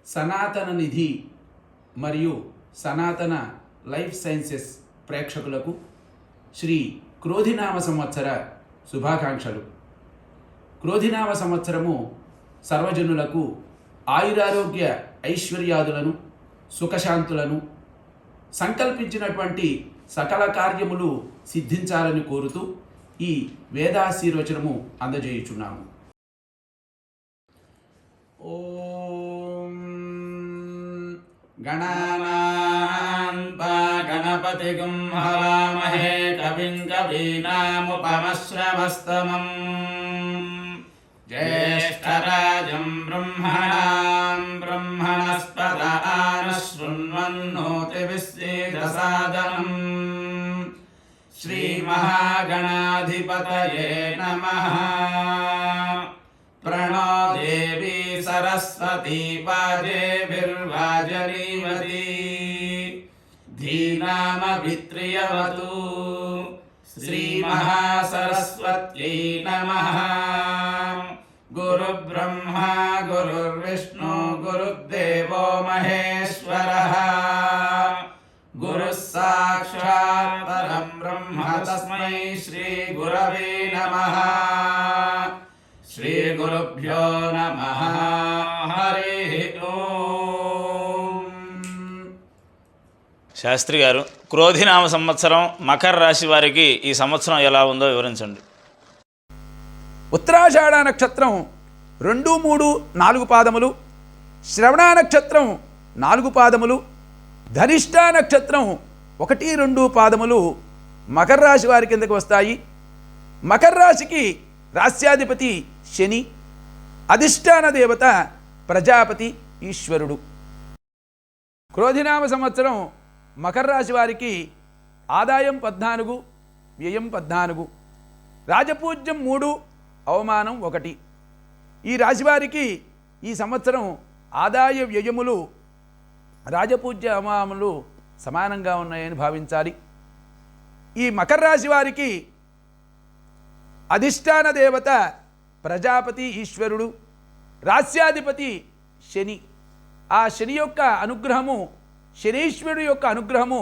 సనాతన నిధి మరియు సనాతన లైఫ్ సైన్సెస్ ప్రేక్షకులకు శ్రీ క్రోధినామ సంవత్సర శుభాకాంక్షలు. క్రోధినామ సంవత్సరము సర్వజనులకు ఆయురారోగ్య ఐశ్వర్యాదులను సుఖశాంతులను సంకల్పించినటువంటి సకల కార్యములు సిద్ధించాలని కోరుతూ ఈ వేదాశీర్వచనము అందజేయుచున్నాము. ఓం గణానాం గణపతిగం హవామహే కవిం కవీనాముపమశ్రవస్తమం జ్యేష్ఠరాజం బ్రహ్మణాం బ్రహ్మణస్పద ఆనశృణ్వన్నోతివిశ్చేదసాదనం శ్రీమహాగణాధిపతయే నమః. ప్రణో దేవీ సరస్వతీ వాజేభిర్వాజనీవతి ధీనామభిత్రియవతు. శ్రీమహాసరస్వత్యై నమః. గురుబ్రహ్మా గురుర్విష్ణు గురుర్దేవో మహేశ్వరః. గురుః సాక్షాత్ పరం బ్రహ్మ తస్మై శ్రీ గురవే నమః. శ్రీ గురుభ్యో నమః. హరి ఓం. శాస్త్రి గారు, క్రోధినామ సంవత్సరం మకర రాశి వారికి ఈ సంవత్సరం ఎలా ఉందో వివరించండి. ఉత్తరాషాఢ నక్షత్రం 2, 3, 4 పాదములు, శ్రవణ నక్షత్రం 4 పాదములు, ధనిష్ట నక్షత్రం 1, 2 పాదములు మకర రాశి వారి కిందకు వస్తాయి. మకర రాశికి రాస్యాధిపతి శని, అధిష్టాన దేవత ప్రజాపతి ఈశ్వరుడు. క్రోధినామ సంవత్సరం మకర రాశి వారికి ఆదాయం 14, వ్యయం 14, రాజపూజ్యం 3, అవమానం 1. ఈ రాశివారికి ఈ సంవత్సరం ఆదాయ వ్యయములు రాజపూజ్య అవమానములు సమానంగా ఉన్నాయని భావించాలి. ఈ మకర రాశి వారికి అధిష్టాన దేవత ప్రజాపతి ఈశ్వరుడు, రాస్యాధిపతి శని. ఆ శని యొక్క అనుగ్రహము, శనీశ్వరుడు యొక్క అనుగ్రహము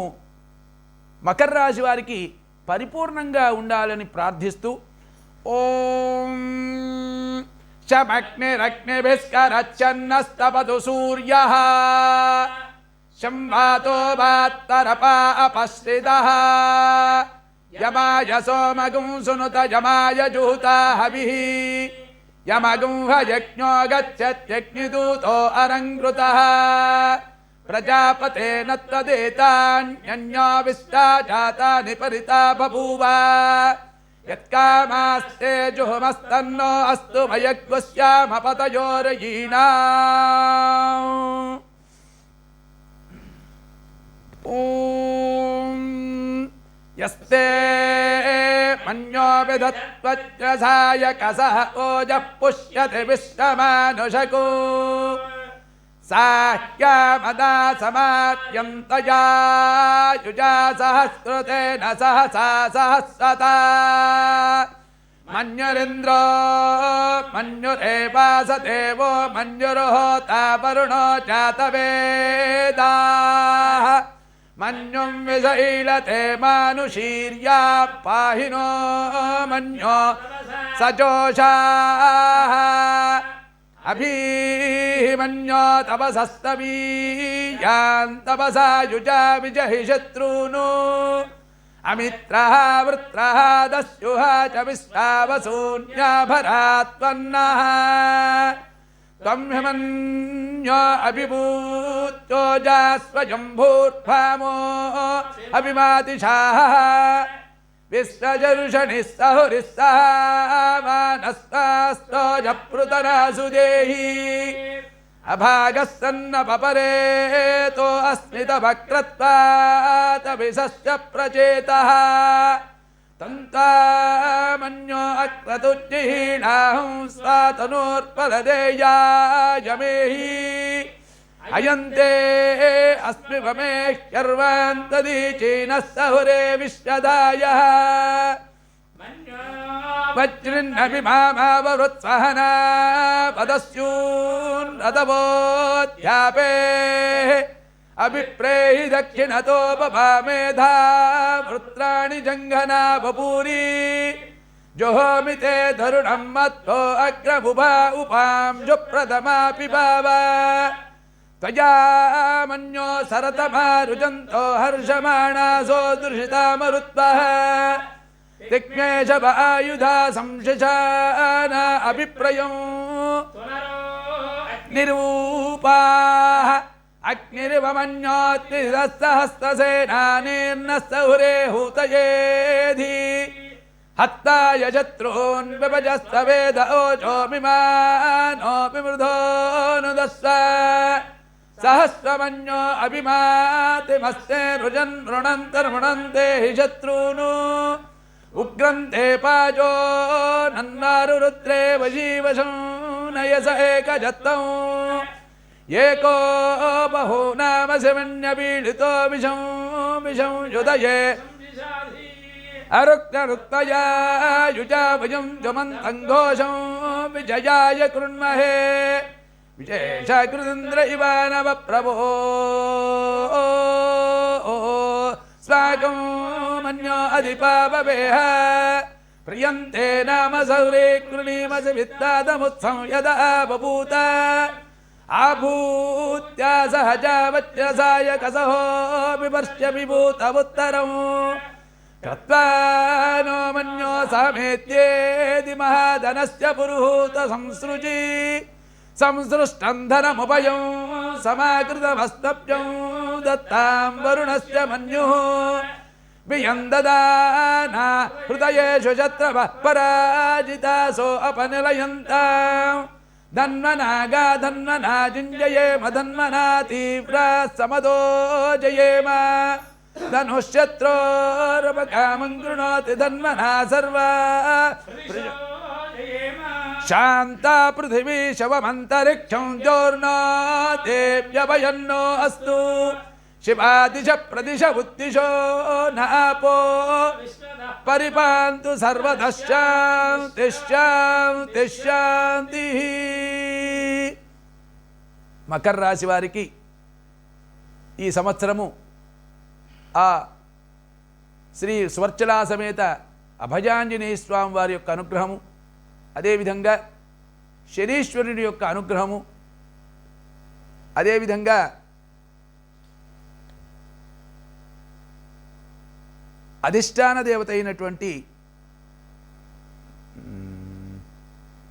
మకర రాశి వారికి పరిపూర్ణంగా ఉండాలని ప్రార్థిస్తూ ఓం శమగ్నిరగ్నిభిస్కరచ్చన్నస్తపదు సూర్యః శంవాతో వాత్తరపా అపశ్రితః యమాయ సోమగుం సునుత యమాయ జూతా హవిః యమగుం హయజ్ఞో గచ్చత్యగ్నిదూతో అరంగృతః ప్రజాపతేన తదేతాన్యన్యో విశ్వా జాతాని పరితా బభూవ యత్కామాస్తే జుహుమస్తన్నో అస్తు భయగ్వశ్యామపతయోరయీణాం. ఓం యస్తే మన్యో విధత్వజ్రసాయ కసః ఓజః పుష్యతి విశ్వమానుషకో సాహ్యామదా సమాత్యంతయా యుజా సహస్రతేన సహసా సహస్రతా మన్యురింద్రో మన్యురేవాసదేవో మన్యుర్హోతా వరుణో జాతవేదాః మన్యుం విశైలతే మానుషీర్యా పాహినో మన్యో సజోషాః అభిమన్యో తపసస్తవీయాన్ తపసా యుజా విజహి శత్రూను అమిత్రః వృత్రః దస్యుః చ విశ్వావసూన్యాభరాత్వన్నః త్వం హిమన్యో అభిభూత్యోజాస్వయంభూర్భామో అభిమాతిషాః విశ్వజర్షణిః సహురిః సహామానస్తాస్తోజపృతరాసు దేహి అభాగः సన్నపపరేతో అస్మిత వక్రత్వాత్ విశస్య ప్రచేతః తంతామన్యో అక్రతుజ్జిహీనాహం స్వాతనూర్పలదేయాయమేహి అయంతే అస్మి వమేహ్యర్వాంతదీచీనః సహురే విశ్వదాయః वज्रिन्नभिमामावरुत्सहना पदस्यून् रतवोऽध्यापे अभिप्रेहि दक्षिणतोपभामेधा वृत्राणि जङ्घना बपूरी जोहोमि ते तरुणं मत्तो अग्रमुभा उपां जुप्रथमापि भावा त्वया मन्यो सरतमारुजन्तो हर्षमाणासो दृशितामरुत्वः तिग्मेश आयुधा संशिशान अभिप्रयं निर्वूपाः अग्निर्वमन्योत्तिहस्तसेनानीर्नस्तहुरे हूतयेधि हत्ताय शत्रून् विभजस्तवेद ओचोऽभिमानोऽपि मृधोऽनुदस्व सहस्रमन्यो अभिमातिमस्ते रुजन् मृणन्तर्मृणन्ते हि शत्रून् उग्रन्ते पाजो नन्नारुरुद्रे वशीवशं नयस एकजत्तौ एको बहूनामसिमन्यपीडितो विषं युधये अरुक्तरुक्तया युजा भुजं जमन्तं घोषं विजयाय कृण्महे विशेषकृतीन्द्र इवानवप्रभो स्वागं मन्यो अधिपाववेह प्रियन्ते नाम सौरे कृणीमसि वित्तादमुत्सं यदा बभूत आभूत्या सहजावच्यसाय कसहो विवर्ष्य विभूतमुत्तरं कृत्वा नो मन्यो समेत्येति महाधनस्य पुरुहूत संसृजि संसृष्टं धनमुभयं समाकृतमस्तभ्यं दत्तां वरुणस्य मन्युः वियन्ददाना हृदयेषु शत्रवः पराजितासो अपनिलयन्तां धन्वनागा धन्वना जिञ्जयेम धन्वना तीव्रा समदो जयेम धनुष्यत्रोरपकामं कृणोति धन्वना सर्वा शान्ता पृथिवी शवमन्तरिक्षं जोर्नो देव्यभयन्नो अस्तु शिवादिश प्रदिश उत्तिशो नापो परिपान्तु सर्वतः शान्तिः शान्तिः शान्तिः. మకర రాశి వారికి ఈ సంవత్సరము ఆ శ్రీ స్వర్చలా సమేత అభయాంజనేయ స్వామి వారి యొక్క అనుగ్రహము, అదేవిధంగా శనీశ్వరుని యొక్క అనుగ్రహము, అదేవిధంగా అధిష్టాన దేవత అయినటువంటి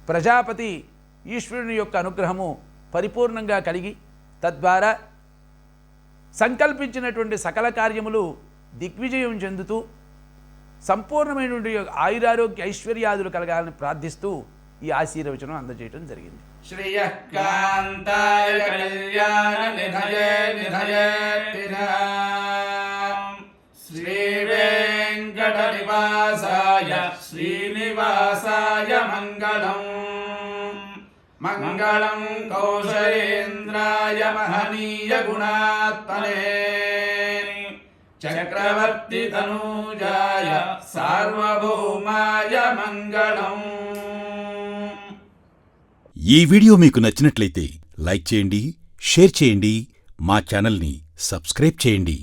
ప్రజాపతి ఈశ్వరుని యొక్క అనుగ్రహము పరిపూర్ణంగా కలిగి తద్వారా సంకల్పించినటువంటి సకల కార్యములు దిగ్విజయం చెందుతూ సంపూర్ణమైనటువంటి ఆయురారోగ్య ఐశ్వర్యాదులు కలగాలని ప్రార్థిస్తూ ఈ ఆశీర్వచనం అందజేయడం జరిగింది. శ్రియకాంతాయ కళ్యాణ నిధయే శ్రీ వెంకట నివాసాయ శ్రీనివాసాయ మంగళం మంగళం కౌశలేంద్రాయ మహనీయ గుణాత్మనే చక్రవర్తి తనూజాయ సార్వభౌమాయ మంగళం. ఈ వీడియో మీకు నచ్చినట్లయితే లైక్ చేయండి, షేర్ చేయండి, మా ఛానల్ని సబ్స్క్రైబ్ చేయండి.